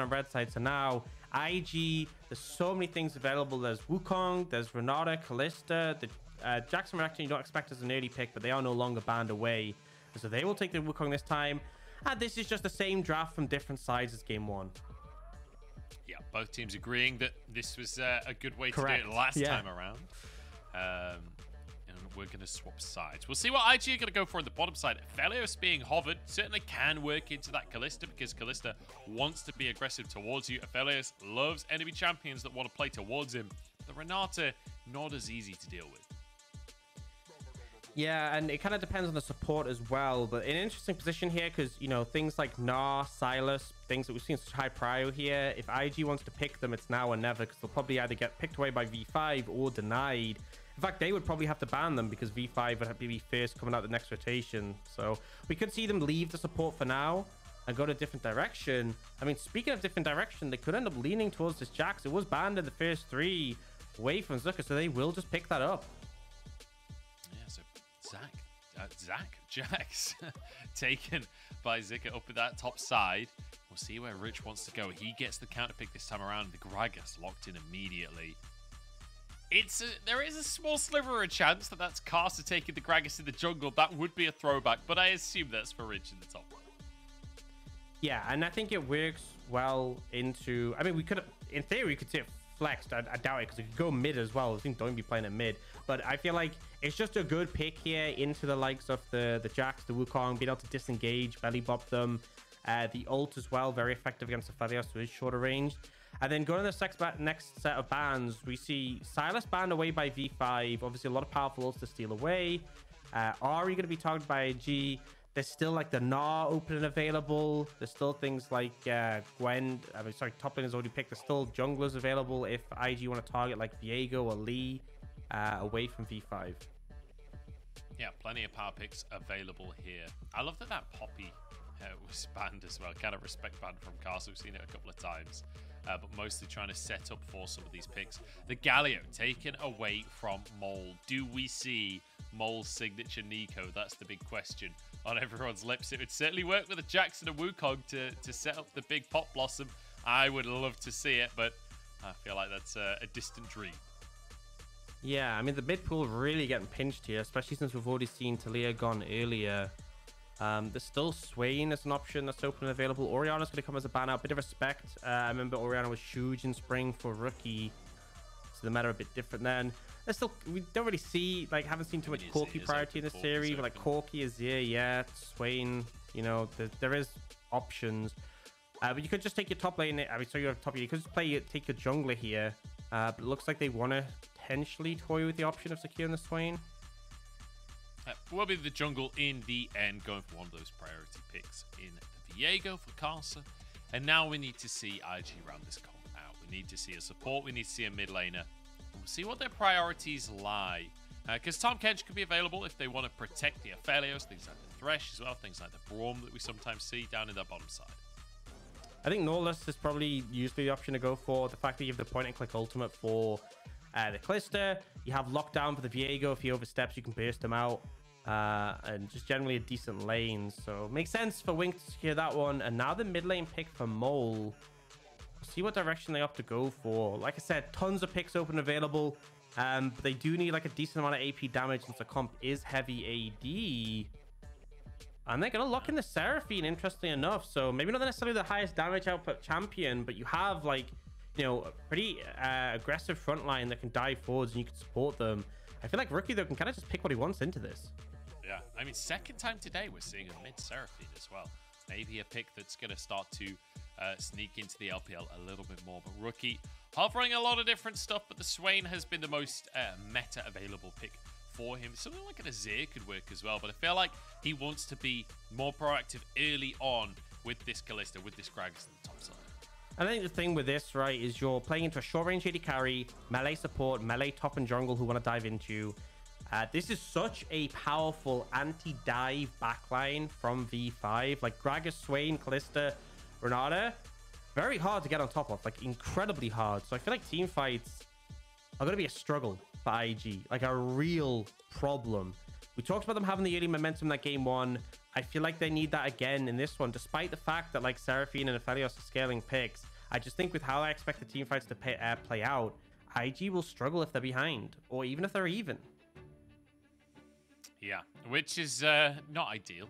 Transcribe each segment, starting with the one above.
on red side. So now IG, there's so many things available. There's Wukong, there's Renata, Kalista. The Jackson actually you don't expect as an early pick, but they are no longer banned away. So they will take the Wukong this time. And this is just the same draft from different sides as game one. Yeah, both teams agreeing that this was a good way to do it last time around. And we're going to swap sides. We'll see what IG are going to go for on the bottom side. Aphelios being hovered certainly can work into that Kalista because Kalista wants to be aggressive towards you. Aphelios loves enemy champions that want to play towards him. The Renata, not as easy to deal with. Yeah, and it kind of depends on the support as well. But in an interesting position here because, you know, things like Gnar, Silas, things that we've seen such high prio here. If IG wants to pick them, it's now or never because they'll probably either get picked away by V5 or denied. In fact, they would probably have to ban them because V5 would have to be first coming out the next rotation. So we could see them leave the support for now and go to a different direction. I mean, speaking of different direction, they could end up leaning towards this Jax. It was banned in the first 3 away from Zika, so they will just pick that up. Yeah, so Jax taken by Zika up at that top side. We'll see where Rich wants to go. He gets the counter pick this time around. The Gragas locked in immediately. There is a small sliver of a chance that that's Karsa taking the Gragas in the jungle. That would be a throwback, but I assume that's for Rich in the top. Yeah, and I think it works well into... I mean, we could... In theory, we could see it flexed. I doubt it, because it could go mid as well. I think don't be playing at mid. But I feel like it's just a good pick here into the likes of the Jax, the Wukong, being able to disengage, belly bop them. The ult as well, very effective against Aphelios, so it's shorter range. And then going to the next set of bans, we see Silas banned away by V5. Obviously, a lot of powerful ults to steal away. Ari going to be targeted by IG. There's still like the Gnar opening available. There's still things like Gwen. I mean, sorry, top lane is already picked. There's still junglers available if IG want to target like Viego or Lee away from V5. Yeah, plenty of power picks available here. I love that Poppy was banned as well. Kind of respect ban from Karsa. We've seen it a couple of times. But mostly trying to set up for some of these picks. The Galio taken away from Mole. Do we see Mole's signature Nico? That's the big question on everyone's lips. It would certainly work with a Jackson and Wukong to set up the big Pop Blossom. I would love to see it, but I feel like that's a distant dream. Yeah, I mean, the mid pool really getting pinched here, especially since we've already seen Talia gone earlier. There's still Swain as an option that's open and available. Orianna's going to come as a ban out. Bit of respect. I remember Orianna was huge in spring for rookie, so the matter a bit different then. There's still, we don't really see, like, haven't seen too much Corki priority in this series, but like Corki is here, yeah. Swain, you know, there is options. But you could just take your top lane. I mean, so you have top lane. You could just take your jungler here. But it looks like they want to potentially toy with the option of securing the Swain. Will be the jungle in the end, going for one of those priority picks in the Viego for Karsa. And now we need to see IG round this comp out. We need to see a support. We need to see a mid laner. And we'll see what their priorities lie. Because Tahm Kench could be available if they want to protect the Aphelios, things like the Thresh as well, things like the Braum that we sometimes see down in that bottom side. I think Nautilus is probably usually the option to go for. The fact that you have the point-and-click ultimate for the Kalista. You have lockdown for the Viego. If he oversteps, you can burst him out. And just generally a decent lane. So makes sense for Wink to secure that one. And now the mid lane pick for Mole. See what direction they opt to go for. Like I said, tons of picks open available. But they do need like a decent amount of AP damage since the comp is heavy AD. And they're going to lock in the Seraphine, interestingly enough. So maybe not necessarily the highest damage output champion, but you have like, you know, a pretty aggressive front line that can dive forwards and you can support them. I feel like Rookie, though, can kind of just pick what he wants into this. Yeah, I mean, second time today we're seeing a mid Seraphine as well. Maybe a pick that's going to start to sneak into the LPL a little bit more. But Rookie offering a lot of different stuff, but the Swain has been the most meta available pick for him. Something like an Azir could work as well, but I feel like he wants to be more proactive early on with this Kalista, with this Gragas on the top side. I think the thing with this, right, is you're playing into a short-range AD carry, melee support, melee top and jungle who want to dive into you. This is such a powerful anti-dive backline from V5. Like Gragas, Swain, Kalista, Renata, very hard to get on top of, like incredibly hard. So I feel like team fights are going to be a struggle for IG, like a real problem. We talked about them having the early momentum in that game one. I feel like they need that again in this one, despite the fact that like Seraphine and Aphelios are scaling picks. I just think with how I expect the team fights to play out, IG will struggle if they're behind, or even if they're even. Yeah, which is not ideal.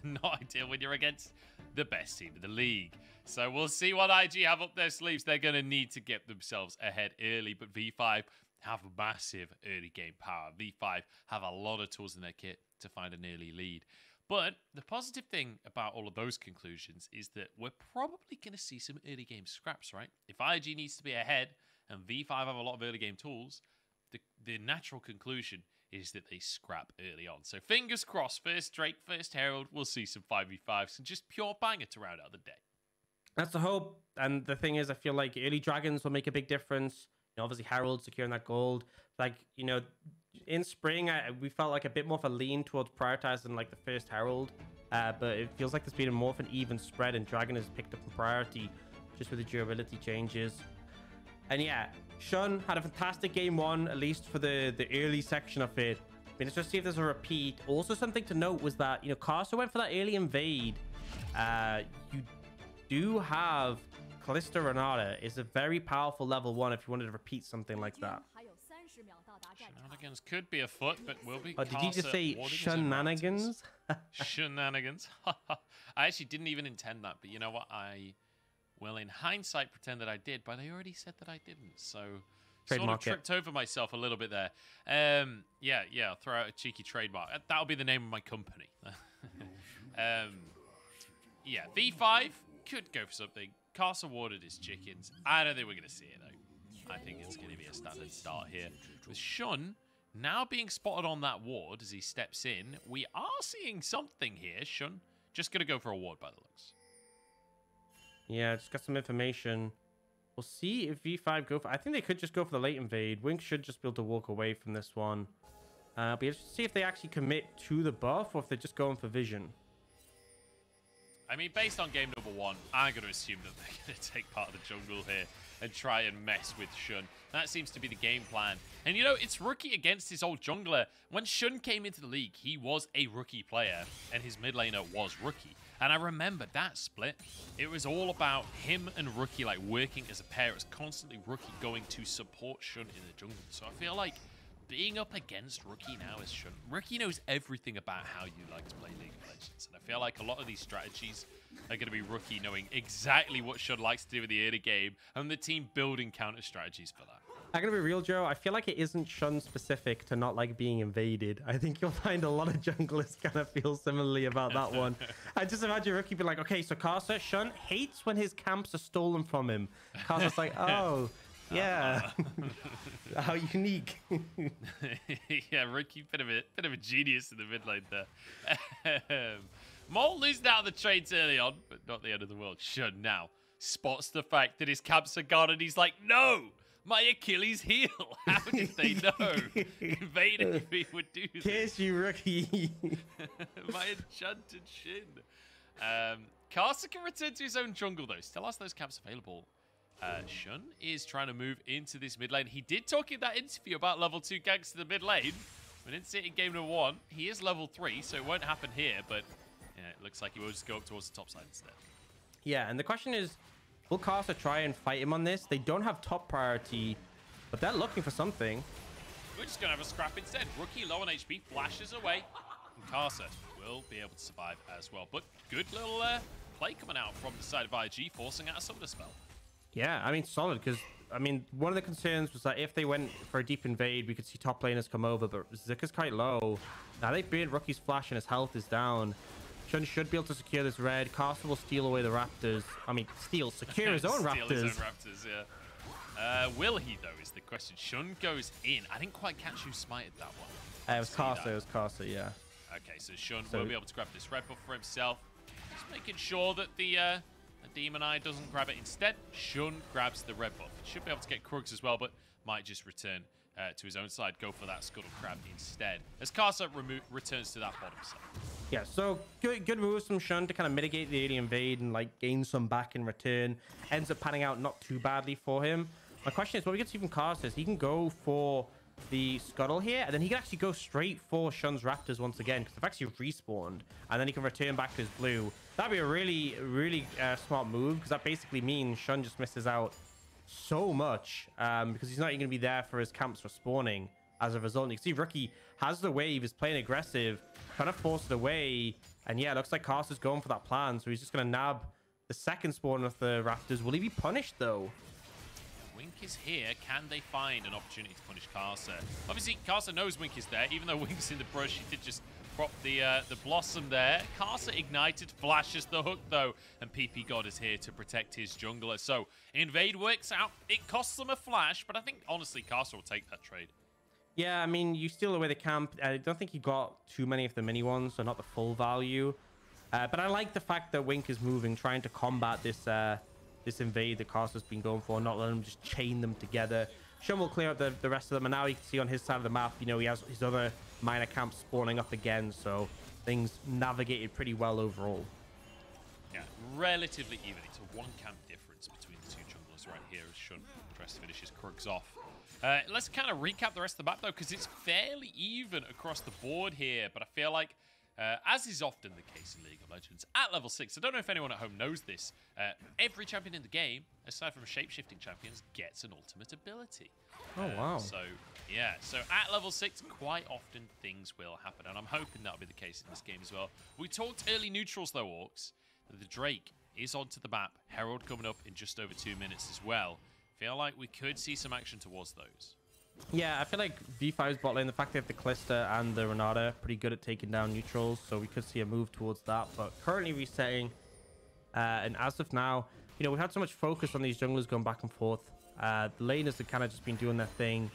Not ideal when you're against the best team in the league. So we'll see what IG have up their sleeves. They're going to need to get themselves ahead early, but V5 have massive early game power. V5 have a lot of tools in their kit to find an early lead. But the positive thing about all of those conclusions is that we're probably going to see some early game scraps, right? If IG needs to be ahead and V5 have a lot of early game tools, the natural conclusion is that they scrap early on. So fingers crossed, first Drake, first Herald, we'll see some 5v5s and just pure banger to round out the day. That's the hope. And the thing is, I feel like early Dragons will make a big difference. You know, obviously Herald securing that gold. Like, you know, in spring, we felt like a bit more of a lean towards prioritizing like the first Herald. But it feels like there's been more of an even spread, and Dragon has picked up in priority just with the durability changes. And yeah, Shun had a fantastic game one, at least for the early section of it. I mean, let's just see if there's a repeat. Also, something to note was that, you know, Karsa went for that early invade. You do have Kalista Renata is a very powerful level 1 if you wanted to repeat something like that. Shenanigans could be afoot, but will be. Oh, did you just say shenanigans? Shenanigans. I actually didn't even intend that, but you know what? Well, in hindsight, pretend that I did, but I already said that I didn't, so sort of tripped over myself a little bit there. Yeah, I'll throw out a cheeky trademark. That'll be the name of my company. Yeah, V5 could go for something. Karsa awarded his chickens. I don't think we're going to see it, though. I think it's going to be a standard start here. With Shun now being spotted on that ward as he steps in, we are seeing something here. Shun just going to go for a ward by the looks. Yeah, just got some information. We'll see if V5 go for... I think they could just go for the late invade. Wink should just be able to walk away from this one. But you have to see if they actually commit to the buff or if they're just going for vision. I mean, based on game number 1, I'm going to assume that they're going to take part of the jungle here and try and mess with Shun. That seems to be the game plan. And, you know, it's rookie against his old jungler. When Shun came into the league, he was a rookie player, and his mid laner was rookie. And I remember that split. It was all about him and Rookie, like, working as a pair. It was constantly Rookie going to support Shun in the jungle. So I feel like being up against Rookie now is Shun. Rookie knows everything about how you like to play League of Legends. And I feel like a lot of these strategies are going to be Rookie knowing exactly what Shun likes to do in the early game, and the team building counter strategies for that. I'm going to be real, Joe. I feel like it isn't Shun specific to not like being invaded. I think you'll find a lot of junglers kind of feel similarly about that one. I just imagine Rookie be like, okay, so Karsa, Shun hates when his camps are stolen from him. Karsa's like, oh, yeah. How unique. Yeah, Rookie, bit of a genius in the mid lane there. Mole losing out the trades early on, but not the end of the world. Shun now spots the fact that his camps are gone, and he's like, no! My Achilles heel. How did they know? Invading me would do this. Kiss you, Rookie. My enchanted shin. Karsa can return to his own jungle, though. Still has those camps available. Shun is trying to move into this mid lane. He did talk in that interview about level 2 ganks to the mid lane. We didn't see it in game number 1. He is level 3, so it won't happen here, but yeah, it looks like he will just go up towards the top side instead. Yeah, and the question is, will Karsa try and fight him on this? They don't have top priority, but they're looking for something. We're just going to have a scrap instead. Rookie low on HP, flashes away. And Karsa will be able to survive as well. But good little play coming out from the side of IG, forcing out a Summoner spell. Yeah, I mean, solid, because, I mean, one of the concerns was that if they went for a deep invade, we could see top laners come over, but Zika's quite low. Now they've burned Rookie's flash and his health is down. Shun should be able to secure this red. Karsa will steal away the raptors. I mean, secure his own raptors. Steal his own raptors, yeah. Will he, though, is the question. Shun goes in. I didn't quite catch who smited that one. It was Karsa, yeah. Okay, so Shun will be able to grab this red buff for himself. Just making sure that the Demon Eye doesn't grab it. Instead, Shun grabs the red buff. Should be able to get Krugs as well, but might just return to his own side, go for that Scuttle Crab instead, as Karsa returns to that bottom side. Yeah, so good moves from Shun to kind of mitigate the early invade and like gain some back in return. Ends up panning out not too badly for him. My question is, what we get to see from Karsa is he can go for the Scuttle here, and then he can actually go straight for Shun's Raptors once again, because they've actually respawned, and then he can return back to his blue. That'd be a really smart move, because that basically means Shun just misses out so much, because he's not even going to be there for his camps respawning as a result. And you can see Rookie has the wave, is playing aggressive, trying to force it away. And yeah, it looks like Karsa's going for that plan. So he's just going to nab the second spawn of the Raptors. Will he be punished, though? Wink is here. Can they find an opportunity to punish Karsa? Obviously, Karsa knows Wink is there. Even though Wink's in the brush, he did just prop the Blossom there. Karsa ignited, flashes the hook, though. And ppgod is here to protect his jungler. So, Invade works out. It costs them a flash, but I think, honestly, Karsa will take that trade. Yeah, I mean, you steal away the camp. I don't think he got too many of the mini ones, so not the full value. But I like the fact that Wink is moving, trying to combat this this invade that Karsa's been going for, not letting him just chain them together. Shun will clear up the rest of them, and now you can see on his side of the map, you know, he has his other minor camps spawning up again, so things navigated pretty well overall. Yeah, relatively even. It's a 1 camp difference between the two junglers right here as Shun tries to finish his Krugs off. Let's kind of recap the rest of the map, though, because it's fairly even across the board here, but I feel like, as is often the case in League of Legends, at level 6, I don't know if anyone at home knows this, every champion in the game, aside from shape-shifting champions, gets an ultimate ability. Oh, wow. So, yeah, so at level 6, quite often things will happen, and I'm hoping that'll be the case in this game as well. We talked early neutrals, though, Orcs. The Drake is onto the map, Herald coming up in just over 2 minutes as well. Feel like we could see some action towards those. Yeah, I feel like V5's bot lane, the fact they have the Kalista and the Renata, pretty good at taking down neutrals, so we could see a move towards that. But currently resetting, and as of now, you know, we had so much focus on these junglers going back and forth. The laners have kind of just been doing their thing.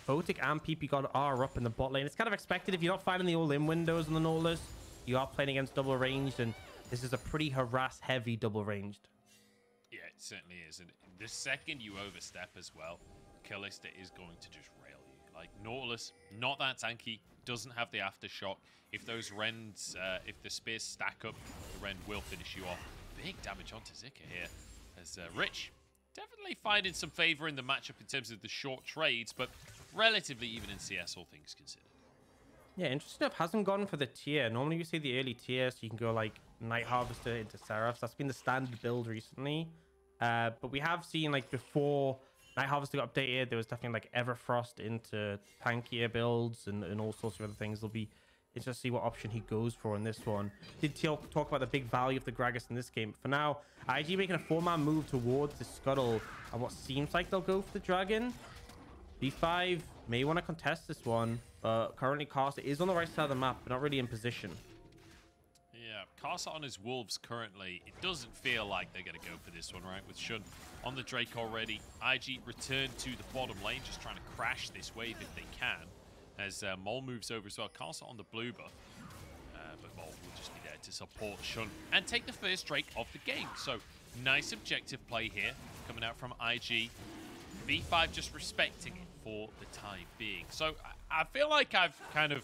Photic and ppgod are up in the bot lane. It's kind of expected if you're not finding the all-in windows in the Nautilus. You are playing against double ranged, and this is a pretty harass-heavy double ranged. Yeah, it certainly is. And the second you overstep as well, Kalista is going to just rail you. Like, Nautilus, not that tanky, doesn't have the aftershock. If those Rens, if the spears stack up, the Ren will finish you off. Big damage onto Zika here. As Rich definitely finding some favor in the matchup in terms of the short trades, but relatively even in CS, all things considered. Yeah, interesting enough, hasn't gone for the tier. Normally you see the early tier, so you can go like Night Harvester into Seraphs. That's been the standard build recently. But we have seen, like, before Night Harvester got updated, there was definitely like Everfrost into tankier builds and all sorts of other things. It'll be interesting to see what option he goes for in this one. Did talk about the big value of the Gragas in this game. For now, IG making a 4-man move towards the Scuttle, and what seems like they'll go for the Dragon. B5 may want to contest this one, but currently Karsa is on the right side of the map, but not really in position. Yeah, Karsa on his Wolves currently. It doesn't feel like they're going to go for this one, right? With Shun on the Drake already. IG return to the bottom lane, just trying to crash this wave if they can. As Mole moves over as well. Karsa on the blue buff. But Mole will just be there to support Shun and take the first Drake of the game. So, nice objective play here coming out from IG. V5 just respecting it for the time being. So, I feel like I've kind of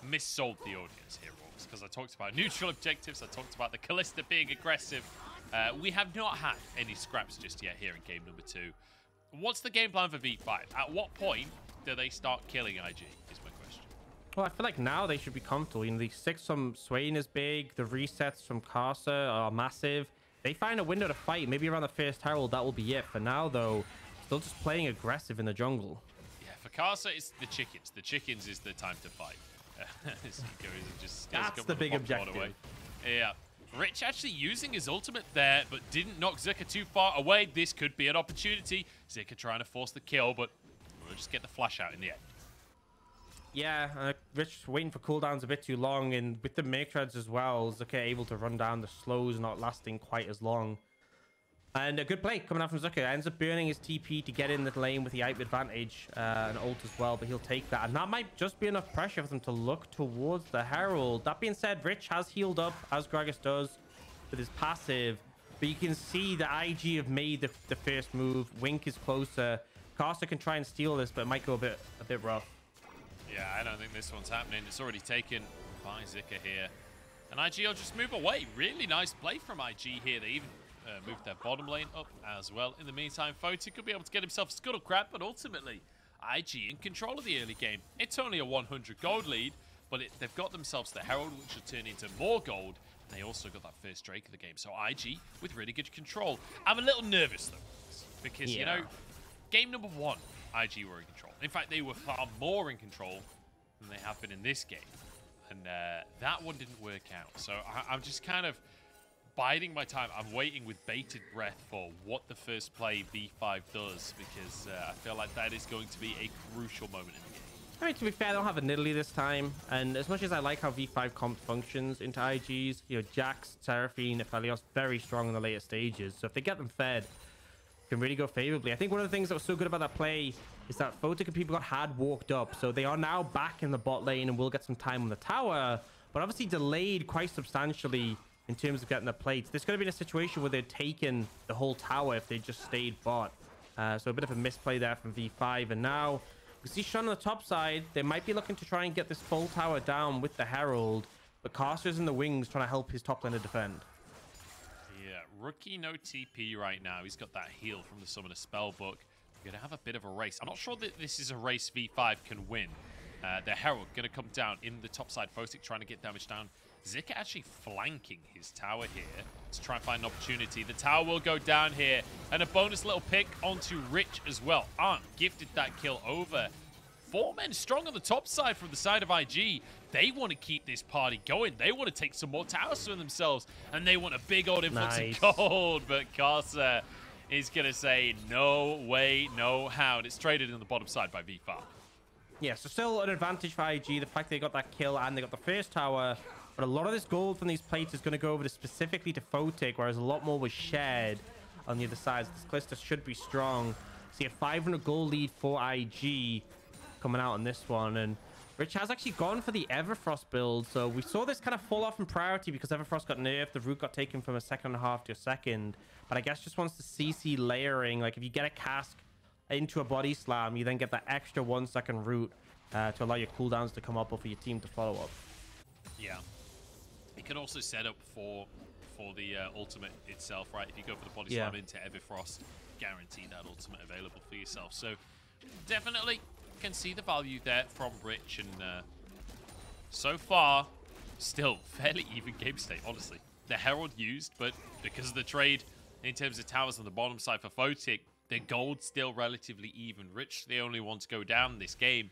missold the audience here, because I talked about neutral objectives, I talked about the Kalista being aggressive. We have not had any scraps just yet here in game number 2. What's the game plan for V5? At what point do they start killing IG, is my question. Well, I feel like now they should be comfortable. You know, the 6 from Swain is big, the resets from Karsa are massive. They find a window to fight, maybe around the first Herald, that will be it. For now, though, still just playing aggressive in the jungle. Yeah, for Karsa, it's the chickens. The chickens is the time to fight. That's the big objective. Away. Yeah. Rich actually using his ultimate there, but didn't knock Zika too far away. This could be an opportunity. Zika trying to force the kill, but we'll just get the flash out in the end. Yeah, Rich waiting for cooldowns a bit too long, and with the make treads as well, Zika able to run down the slows, not lasting quite as long. And a good play coming out from Zika. Ends up burning his TP to get in the lane with the item advantage and ult as well, but he'll take that. And that might just be enough pressure for them to look towards the Herald. That being said, Rich has healed up, as Gragas does, with his passive. But you can see the IG have made the first move. Wink is closer. Karsa can try and steal this, but it might go a bit rough. Yeah, I don't think this one's happening. It's already taken by Zika here. And IG will just move away. Really nice play from IG here. They even moved their bottom lane up as well. In the meantime, Photic could be able to get himself a Scuttle Crab, but ultimately, IG in control of the early game. It's only a 100 gold lead, but they've got themselves the Herald, which will turn into more gold. They also got that first Drake of the game. So IG with really good control. I'm a little nervous, though, because, you know, game number 1, IG were in control. In fact, they were far more in control than they have been in this game. And that one didn't work out. So I'm just kind of biding my time. I'm waiting with bated breath for what the first play V5 does, because I feel like that is going to be a crucial moment in the game. I mean, to be fair, I don't have a Nidalee this time. And as much as I like how V5 comp functions into IGs, you know, Jax, Seraphine, Aphelios, very strong in the later stages. So if they get them fed, can really go favorably. I think one of the things that was so good about that play is that Photic and ppgod had walked up. So they are now back in the bot lane and will get some time on the tower, but obviously delayed quite substantially in terms of getting the plates. There's going to be a situation where they'd taken the whole tower if they just stayed bot. So a bit of a misplay there from V5. And now we see Sean on the top side. They might be looking to try and get this full tower down with the Herald, but Karsa's in the wings trying to help his top laner defend. Yeah, Rookie no TP right now. He's got that heal from the Summoner Spellbook. We're going to have a bit of a race. I'm not sure that this is a race V5 can win. The Herald going to come down in the top side. Photic trying to get damage down. Zika actually flanking his tower here to try and find an opportunity. The tower will go down here. And a bonus little pick onto Rich as well. Arndt gifted that kill over. 4 men strong on the top side from the side of IG. They want to keep this party going. They want to take some more towers for themselves. And they want a big old influx of gold. But Karsa is going to say, no way, no how. And it's traded in the bottom side by V5. Yeah, so still an advantage for IG. The fact they got that kill and they got the first tower. But a lot of this gold from these plates is going to go over to specifically to Photic, whereas a lot more was shared on the other side. So this Kalista should be strong. See a 500 gold lead for IG coming out on this one. And Rich has actually gone for the Everfrost build. So we saw this kind of fall off in priority because Everfrost got nerfed. The root got taken from a 2.5 to a 2nd. But I guess just wants to CC layering. Like if you get a cask into a body slam, you then get that extra 1 second root to allow your cooldowns to come up or for your team to follow up. Yeah. It can also set up for the ultimate itself, right? If you go for the body slam into Everfrost, guarantee that ultimate available for yourself. So definitely can see the value there from Rich. And so far, still fairly even game state, honestly. The Herald used, but because of the trade in terms of towers on the bottom side for Photic, the gold still relatively even. Rich, the only one to go down this game.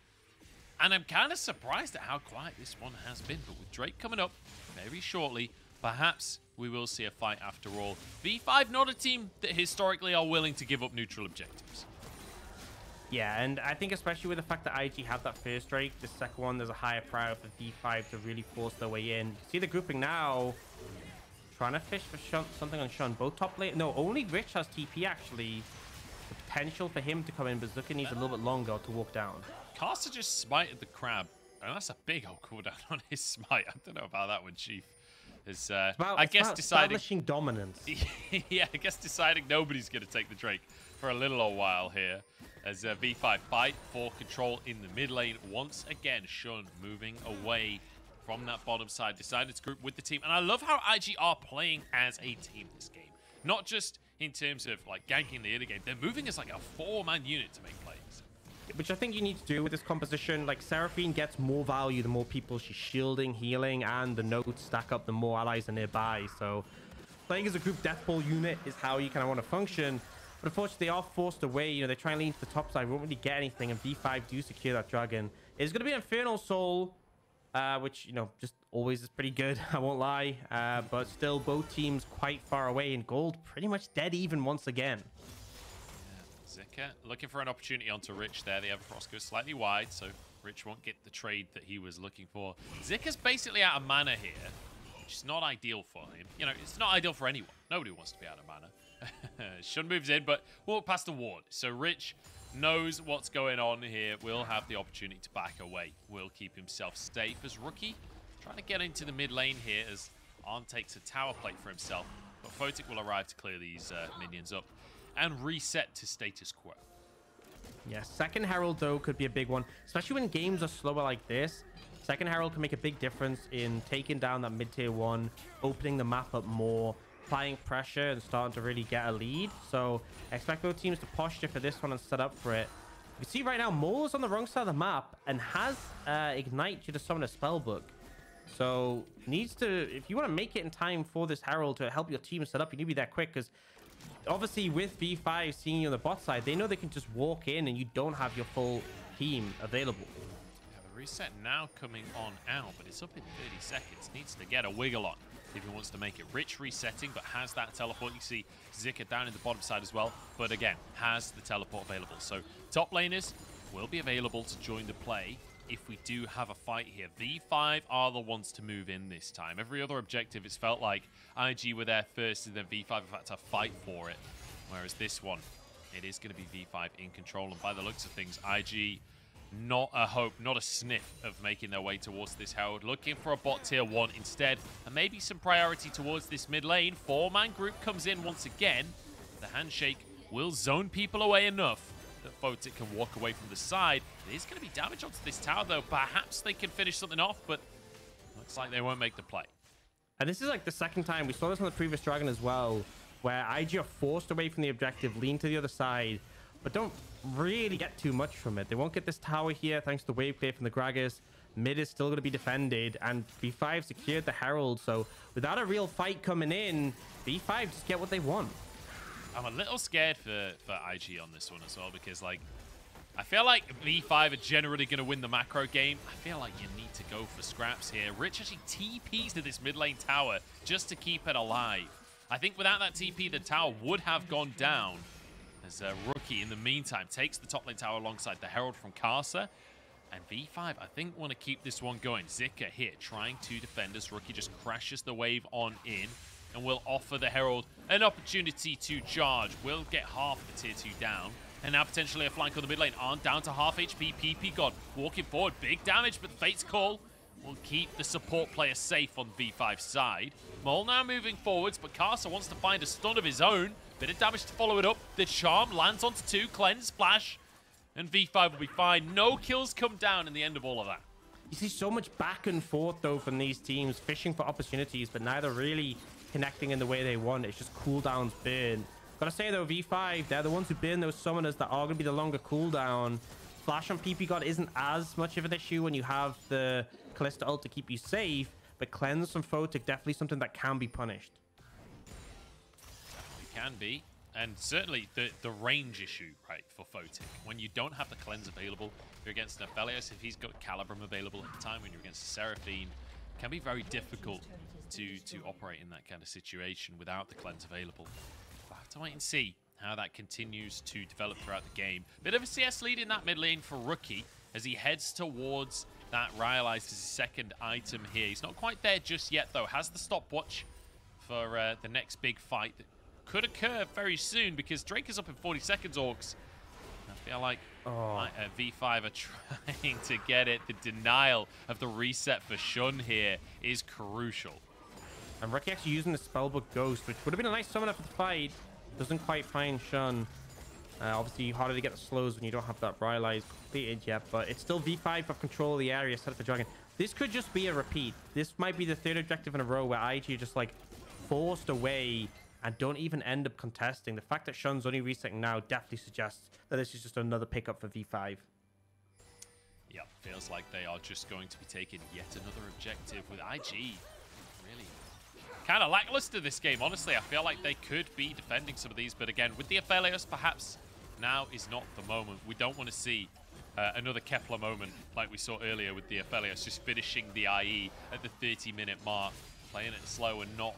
And I'm kind of surprised at how quiet this one has been. But with Drake coming up very shortly, perhaps we will see a fight after all. V5 not a team that historically are willing to give up neutral objectives. Yeah, and I think especially with the fact that IG have that first Drake, the second one, there's a higher priority for V5 to really force their way in. See the grouping now. Trying to fish for something on Sean. Both top lane. No, only Rich has TP actually. The potential for him to come in, but Zika needs a little bit longer to walk down. Karsa just smited the crab. And that's a big old cooldown on his smite. I don't know about that one, Chief. It's I guess deciding establishing dominance. Yeah, I guess deciding nobody's going to take the Drake for a little old while here. As V5 fight for control in the mid lane. Once again, Shun moving away from that bottom side. Decided to group with the team. And I love how IG are playing as a team this game. Not just in terms of like ganking the early game. They're moving as like a 4-man unit to make plays. Which I think you need to do with this composition. Like Seraphine gets more value the more people she's shielding, healing, and the nodes stack up the more allies are nearby. So playing as a group death ball unit is how you kind of want to function. But unfortunately, they are forced away. You know, they try and lean to the top side. We won't really get anything. And V5 do secure that dragon. It's going to be Infernal Soul, which, you know, just always is pretty good. I won't lie. But still, both teams quite far away. And gold pretty much dead even once again. Zika looking for an opportunity onto Rich there. The Everfrost goes slightly wide, so Rich won't get the trade that he was looking for. Zika's basically out of mana here, which is not ideal for him. You know, it's not ideal for anyone. Nobody wants to be out of mana. Shun moves in, but walk past the ward. So Rich knows what's going on here. Will have the opportunity to back away. Will keep himself safe as Rookie. Trying to get into the mid lane here as Arndt takes a tower plate for himself. But Photic will arrive to clear these minions up and reset to status quo. Yeah, second Herald, though, could be a big one. Especially when games are slower like this. Second Herald can make a big difference in taking down that mid-tier 1, opening the map up more, applying pressure, and starting to really get a lead. So expect both teams to posture for this one and set up for it. You can see right now, Mole is on the wrong side of the map and has Ignite due to summon a spellbook. So needs to, if you want to make it in time for this Herald to help your team set up, you need to be there quick, because obviously with V5 seeing you on the bot side, they know they can just walk in and you don't have your full team available. Yeah, the reset now coming on out, but it's up in 30 seconds. Needs to get a wiggle on if he wants to make it. Rich resetting, but has that teleport. You see Zika down in the bottom side as well, but again, has the teleport available. So top laners will be available to join the play if we do have a fight here. V5 are the ones to move in this time. Every other objective, it's felt like IG were there first and then V5 have had to fight for it. Whereas this one, it is going to be V5 in control. And by the looks of things, IG, not a hope, not a sniff of making their way towards this Herald. Looking for a bot tier 1 instead. And maybe some priority towards this mid lane. 4-man group comes in once again. The handshake will zone people away enough that Photic can walk away from the side. There is going to be damage onto this tower, though. Perhaps they can finish something off, but looks like they won't make the play. And this is like the second time. We saw this on the previous Dragon as well, where IG are forced away from the objective, lean to the other side, but don't really get too much from it. They won't get this tower here thanks to the wave clear from the Gragas. Mid is still going to be defended, and V5 secured the Herald. So without a real fight coming in, V5 just get what they want. I'm a little scared for IG on this one as well, because like I feel like V5 are generally going to win the macro game. I feel like you need to go for scraps here. Rich actually TPs to this mid lane tower just to keep it alive. I think without that TP, the tower would have gone down. As Rookie, in the meantime, takes the top lane tower alongside the Herald from Karsa. And V5, I think, want to keep this one going. Zika here, trying to defend as Rookie just crashes the wave on in. And will offer the Herald an opportunity to charge. Will get half the tier 2 down. And now potentially a flank on the mid lane. On down to half HP. ppgod walking forward. Big damage, but Fate's Call will keep the support player safe on V5's side. Mole now moving forwards, but Karsa wants to find a stun of his own. Bit of damage to follow it up. The charm lands onto 2. Cleanse, splash. And V5 will be fine. No kills come down in the end of all of that. You see so much back and forth, though, from these teams, fishing for opportunities, but neither really connecting in the way they want. It's just cooldowns burn. Gotta say, though, V5, they're the ones who burn those summoners that are going to be the longer cooldown. Flash on ppgod isn't as much of an issue when you have the Kalista ult to keep you safe, but cleanse from Photic, definitely something that can be punished. It can be. And certainly the range issue, right, for Photic. When you don't have the cleanse available, you're against an Aphelios. If he's got Calibrum available at the time, when you're against a Seraphine, it can be very difficult to operate in that kind of situation without the cleanse available. We'll have to wait and see how that continues to develop throughout the game. Bit of a CS lead in that mid lane for Rookie as he heads towards that Rhyalize as his second item here. He's not quite there just yet, though. Has the stopwatch for the next big fight that could occur very soon, because Drake is up in 40 seconds, Aux. I feel like V5 are trying to get it. The denial of the reset for Shun here is crucial. And Rookie actually using the Spellbook Ghost, which would have been a nice summoner for the fight. Doesn't quite find Shun. Obviously, harder to get the slows when you don't have that Rhyalize completed yet, but it's still V5 have control of the area set up for Dragon. This could just be a repeat. This might be the third objective in a row where IG are just like forced away and don't even end up contesting. The fact that Shun's only resetting now definitely suggests that this is just another pickup for V5. Yeah, feels like they are just going to be taking yet another objective with IG. Really kind of lackluster this game, honestly. I feel like they could be defending some of these, but again, with the Aphelios, perhaps now is not the moment. We don't want to see another Kepler moment like we saw earlier with the Aphelios, just finishing the IE at the 30-minute mark, playing it slow and not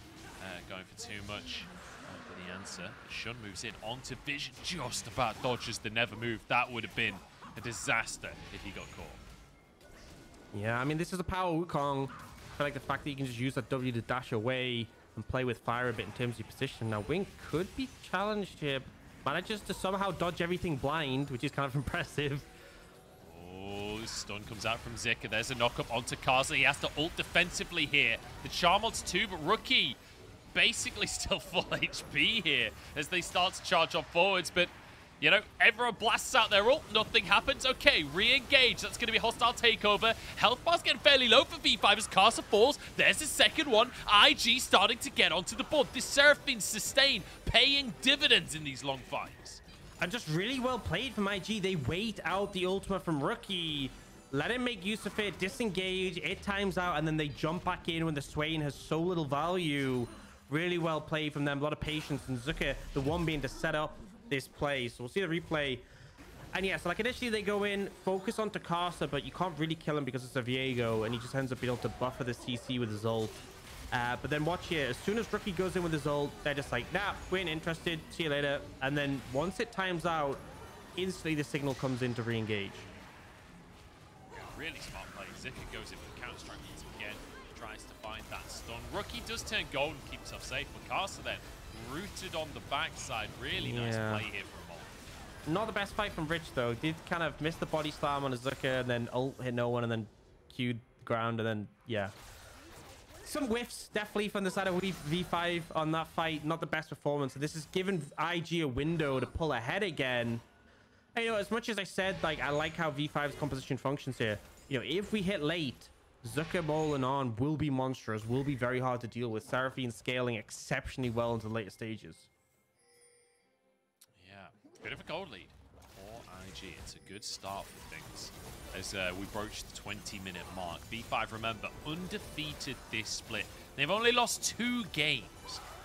going for too much. For the answer, Shun moves in onto Vision, just about dodges the never move. That would have been a disaster if he got caught. Yeah, I mean, this is a power Wukong. I feel like the fact that you can just use that W to dash away and play with fire a bit in terms of your position. Now, Wing could be challenged here. Manages to somehow dodge everything blind, which is kind of impressive. Oh, stun comes out from Zika. There's a knock-up onto Karsa. He has to ult defensively here. The charm odds too, but Rookie basically still full HP here as they start to charge on forwards. But, you know, everyone blasts out their ult. Nothing happens. Okay, re-engage. That's going to be a hostile takeover. Health bar's getting fairly low for V5 as Karsa falls. There's the second one. IG starting to get onto the board. This Seraphine sustain paying dividends in these long fights. And just really well played from IG. They wait out the ultimate from Rookie. let him make use of it, disengage, it times out, and then they jump back in when the Swain has so little value. Really well played from them. A lot of patience. And Zika, the one being to set up this play. So we'll see the replay. And yeah, so like initially they go in, focus onto Karsa, but you can't really kill him because it's a Viego, and he just ends up being able to buffer the CC with his ult. But then watch here, as soon as Rookie goes in with his ult, they're just like, nah, we ain't interested, see you later. And then once it times out, instantly the signal comes in to re-engage. Really smart play. Zika goes in with counter-strike once again, tries to find that stun. Rookie does turn gold and keep himself safe, but Karsa then rooted on the backside. Really nice play here from Mol. Not the best fight from Rich, though. Did kind of miss the body slam on a Zika, and then ult hit no one, and then queued the ground, and then, yeah. Some whiffs, definitely, from the side of V5 on that fight. Not the best performance. So this has given IG a window to pull ahead again. And, you know, as much as I said, like, I like how V5's composition functions here. You know, if we hit late, Zika, Mol, and On will be monstrous, will be very hard to deal with. Seraphine scaling exceptionally well into the later stages. Yeah, bit of a gold lead for IG. It's a good start for things. As we broach the 20-minute mark. V5, remember, undefeated this split. They've only lost 2 games.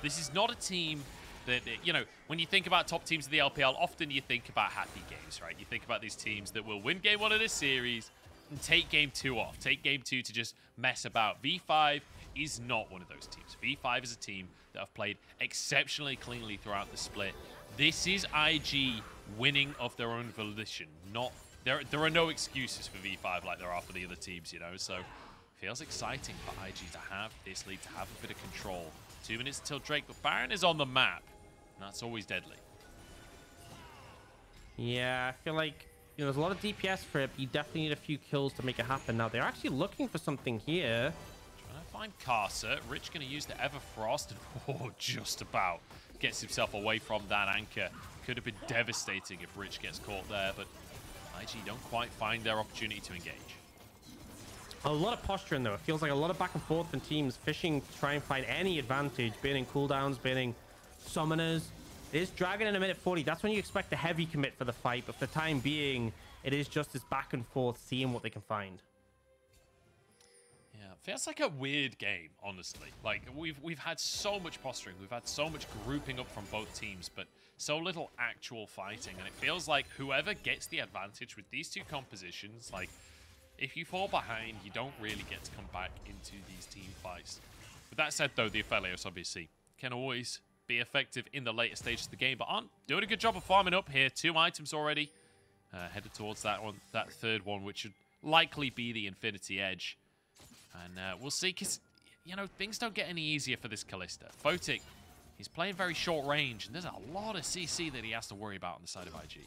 This is not a team that, you know, when you think about top teams of the LPL, often you think about happy games, right? You think about these teams that will win game 1 of this series and take game 2 off. Take game 2 to just mess about. V5 is not one of those teams. V5 is a team that have played exceptionally cleanly throughout the split. This is IG winning of their own volition, not... There are no excuses for V5 like there are for the other teams, you know, so feels exciting for IG to have this lead, to have a bit of control. 2 minutes until Drake, but Baron is on the map, and that's always deadly. Yeah, I feel like, you know, there's a lot of DPS for it, but you definitely need a few kills to make it happen. Now, they're actually looking for something here. Trying to find Karsa. Rich going to use the Everfrost, and just about gets himself away from that anchor. Could have been devastating if Rich gets caught there, but IG don't quite find their opportunity to engage. A lot of posturing, though. It feels like a lot of back and forth from teams fishing to try and find any advantage, banning cooldowns, banning summoners. It is Dragon in a minute 40. That's when you expect a heavy commit for the fight, but for the time being, it is just this back and forth, seeing what they can find. Yeah, feels like a weird game, honestly. Like, we've had so much posturing, we've had so much grouping up from both teams, but so little actual fighting, and it feels like whoever gets the advantage with these 2 compositions, like, if you fall behind, you don't really get to come back into these team fights. With that said, though, the Aphelios obviously can always be effective in the later stages of the game, but aren't doing a good job of farming up here. 2 items already. Headed towards that one, that 3rd one, which should likely be the Infinity Edge. And we'll see, because, you know, things don't get any easier for this Kalista. Photic, he's playing very short range, and there's a lot of CC that he has to worry about on the side of IG.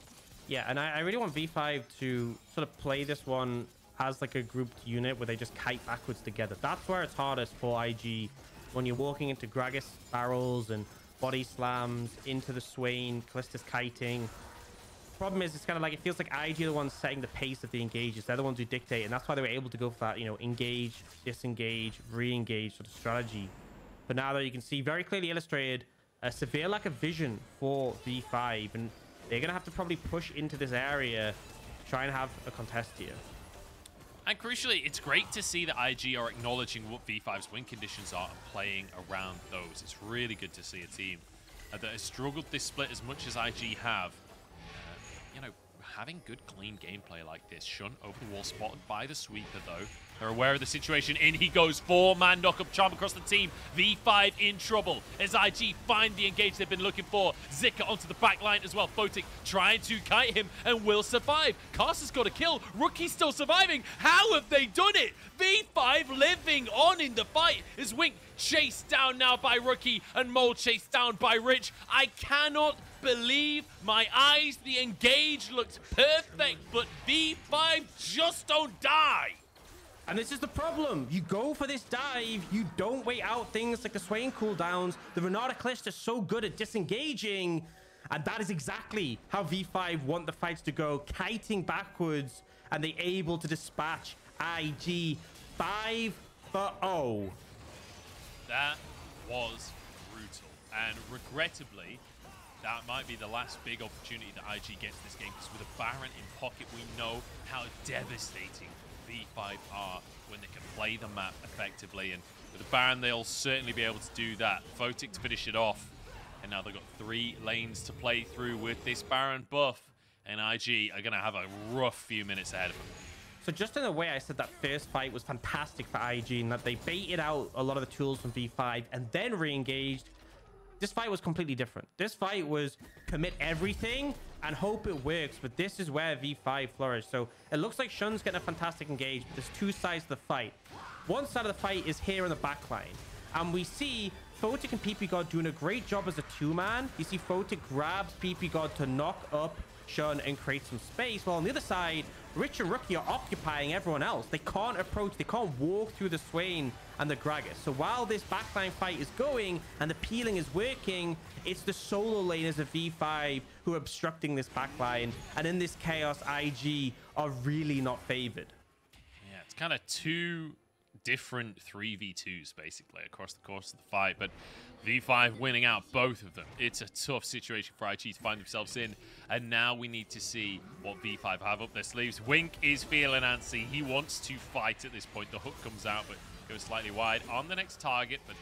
Yeah, and I really want V5 to sort of play this one as like a grouped unit where they just kite backwards together. That's where it's hardest for IG, when you're walking into Gragas barrels and body slams into the Swain, Kalista's kiting. Problem is, it's kind of like, it feels like IG are the ones setting the pace of the engages. They're the ones who dictate, and that's why they were able to go for that, you know, engage, disengage, re-engage sort of strategy. But now, though, you can see very clearly illustrated a severe lack of vision for V5, and they're going to have to probably push into this area to try and have a contest here. And crucially, it's great to see that IG are acknowledging what V5's win conditions are and playing around those. It's really good to see a team that has struggled this split as much as IG have. You know, having good, clean gameplay like this. Shun over the wall, spotted by the sweeper, though. They're aware of the situation. In he goes. 4-man knock-up charm across the team. V5 in trouble as IG find the engage they've been looking for. Zika onto the back line as well. Photic trying to kite him and will survive. Karsa's got a kill. Rookie's still surviving. How have they done it? V5 living on in the fight. Is Wink chased down now by Rookie and Mol chased down by Rich. I cannot believe my eyes. The engage looks perfect, but V5 just don't die. And this is the problem. You go for this dive, you don't wait out things like the Swain cooldowns. The Renata Glasc is so good at disengaging, and that is exactly how V5 want the fights to go, kiting backwards, and they able to dispatch IG 5-0. That was brutal, and regrettably, that might be the last big opportunity that IG gets this game, because with a Baron in pocket, we know how devastating V5 are when they can play the map effectively, and with a Baron, they'll certainly be able to do that. Photic to finish it off, and now they've got 3 lanes to play through with this Baron buff, and IG are going to have a rough few minutes ahead of them. So just in a way, I said that first fight was fantastic for IG, and that they baited out a lot of the tools from V5 and then re-engaged. This fight was completely different. This fight was commit everything and hope it works, but this is where V5 flourished. So it looks like Shun's getting a fantastic engage, but there's 2 sides to the fight. One side of the fight is here in the backline, and we see Photic and ppgod doing a great job as a 2-man. You see Photic grabs ppgod to knock up Shun and create some space, while on the other side, Rich and Rookie are occupying everyone else. They can't approach, they can't walk through the Swain and the Gragas. So while this backline fight is going and the peeling is working, it's the solo laners of V5 who are obstructing this backline. And in this chaos, IG are really not favored. Yeah, it's kind of 2 different 3v2s basically across the course of the fight, but V5 winning out both of them. It's a tough situation for IG to find themselves in, and now we need to see what V5 have up their sleeves. Wink is feeling antsy. He wants to fight at this point. The hook comes out, but goes slightly wide on the next target, but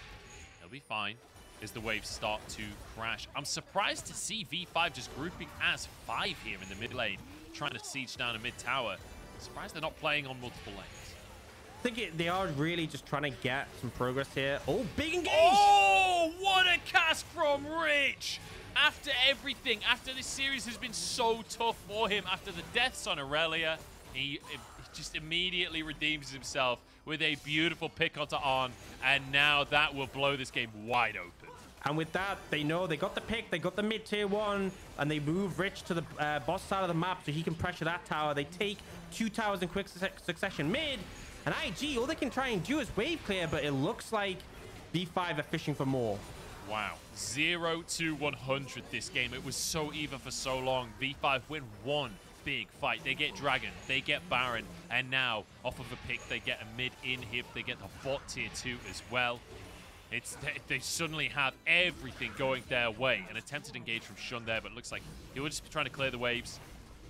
he'll be fine as the waves start to crash. I'm surprised to see V5 just grouping as 5 here in the mid lane, trying to siege down a mid tower. Surprised they're not playing on multiple lanes. I think they are really just trying to get some progress here. Oh, big engage! Oh, what a cast from Rich! After everything, after this series has been so tough for him, after the deaths on Aurelia, he just immediately redeems himself with a beautiful pick onto On, and now that will blow this game wide open. And with that, they know they got the pick, they got the mid tier 1, and they move Rich to the boss side of the map so he can pressure that tower. They take 2 towers in quick succession mid. And IG, all they can try and do is wave clear, but it looks like V5 are fishing for more. Wow. 0 to 100 this game. It was so even for so long. V5 win 1 big fight. They get Dragon, they get Baron, and now, off of a pick, they get a mid-inhib. They get the bot tier 2 as well. They suddenly have everything going their way. An attempted engage from Shun there, but it looks like he will just be trying to clear the waves.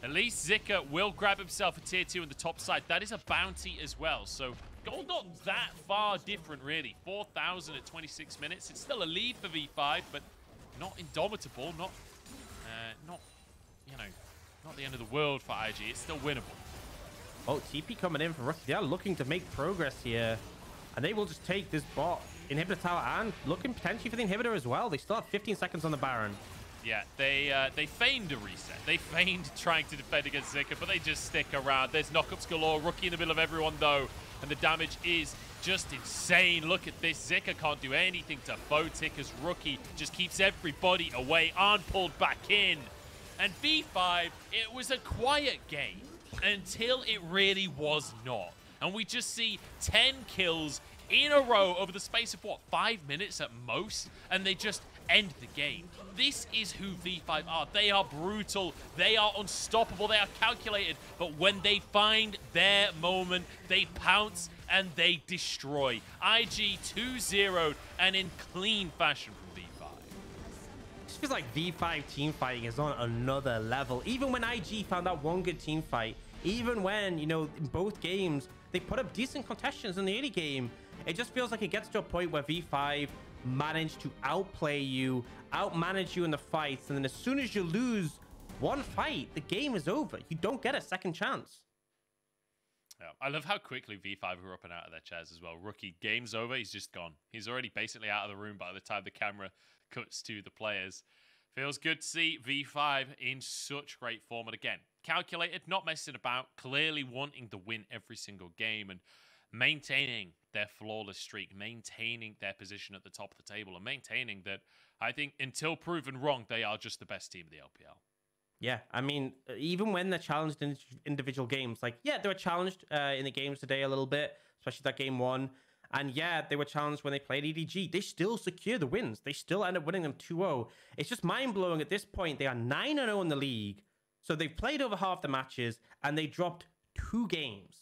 At least Zika will grab himself a tier 2 on the top side. That is a bounty as well. So gold not that far different, really. 4,000 at 26 minutes. It's still a lead for V5, but not indomitable. Not the end of the world for IG. It's still winnable. Oh, TP coming in from Rookie. They are looking to make progress here. And they will just take this bot, inhibitor tower, and looking potentially for the inhibitor as well. They still have 15 seconds on the Baron. Yeah, they feigned a reset. They feigned trying to defend against Zika, but they just stick around. There's knockups galore. Rookie in the middle of everyone, though, and the damage is just insane. Look at this. Zika can't do anything to Photic as Rookie just keeps everybody away. Arn pulled back in. And V5, it was a quiet game until it really was not. And we just see 10 kills in a row over the space of, what, 5 minutes at most? And they just end the game. This is who V5 are. They are brutal. They are unstoppable. They are calculated. But when they find their moment, they pounce and they destroy. IG 2-0'd and in clean fashion from V5. It just feels like V5 team fighting is on another level. Even when IG found that one good team fight, even when, you know, in both games, they put up decent contestations in the early game, it just feels like it gets to a point where V5 manage to outplay you, outmanage you in the fights, and then as soon as you lose one fight, the game is over. You don't get a second chance. Yeah, I love how quickly V5 were up and out of their chairs as well. Rookie, game's over. He's just gone. He's already basically out of the room by the time the camera cuts to the players. Feels good to see V5 in such great form. And again, calculated, not messing about, clearly wanting to win every single game and maintaining their flawless streak, maintaining their position at the top of the table, and maintaining that, I think, until proven wrong, they are just the best team of the LPL. Yeah, I mean, even when they're challenged in individual games, like, yeah, they were challenged in the games today a little bit, especially that game 1. And yeah, they were challenged when they played EDG. They still secure the wins. They still end up winning them 2-0. It's just mind-blowing at this point. They are 9-0 in the league. So they've played over half the matches, and they dropped 2 games.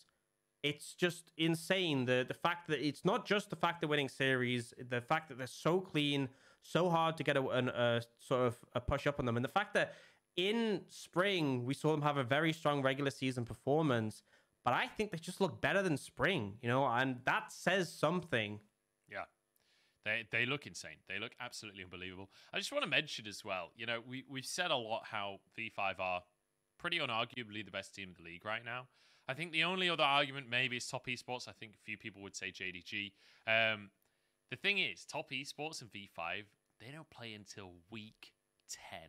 It's just insane. The fact that it's not just the fact they're winning series, the fact that they're so clean, so hard to get a sort of a push up on them. And the fact that in spring, we saw them have a very strong regular season performance, but I think they just look better than spring, you know, and that says something. Yeah. They look insane. They look absolutely unbelievable. I just want to mention as well, you know, we've said a lot how V5 are pretty unarguably the best team in the league right now. I think the only other argument maybe is Top Esports. I think a few people would say JDG. The thing is, Top Esports and V5, they don't play until week 10.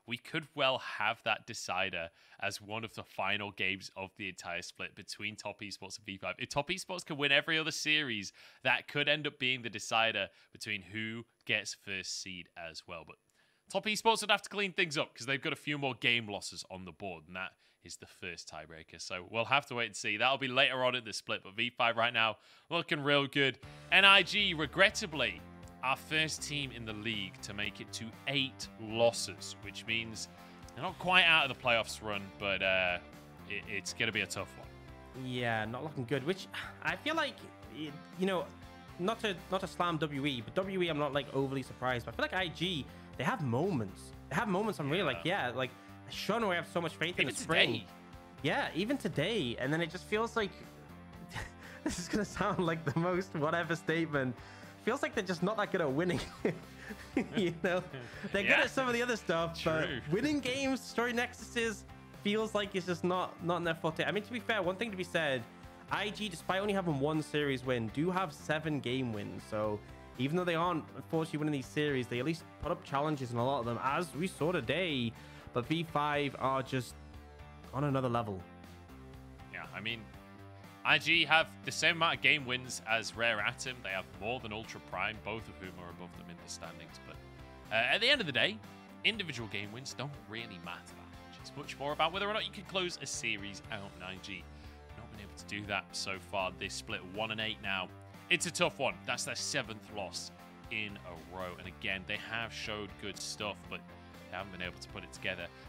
We could well have that decider as one of the final games of the entire split between Top Esports and V5. If Top Esports can win every other series, that could end up being the decider between who gets first seed as well. But Top Esports would have to clean things up because they've got a few more game losses on the board, and that is the first tiebreaker. So we'll have to wait and see. That'll be later on in the split, but V5 right now looking real good. NIG, regrettably, our first team in the league to make it to 8 losses, which means they're not quite out of the playoffs run, but it's going to be a tough one. Yeah, not looking good, which I feel like, you know, not to slam WE, but WE I'm not like overly surprised. But I feel like IG, they have moments. They have moments I'm really like, yeah, like Sean, we have so much faith in the spring. Today. Yeah, even today. And then it just feels like, this is going to sound like the most whatever statement. Feels like they're just not that good at winning. You know, they're good at some of the other stuff, but winning games, story nexuses, feels like it's just not in their forte. I mean, to be fair, one thing to be said, IG, despite only having 1 series win, do have 7 game wins. So even though they aren't unfortunately winning these series, they at least put up challenges in a lot of them, as we saw today. But V5 are just on another level. Yeah, I mean, IG have the same amount of game wins as Rare Atom. They have more than Ultra Prime, both of whom are above them in the standings. But at the end of the day, individual game wins don't really matter that much. It's much more about whether or not you can close a series out in IG. Not been able to do that so far this split. 1-8 now. It's a tough one. That's their 7th loss in a row. And again, they have showed good stuff, but they haven't been able to put it together.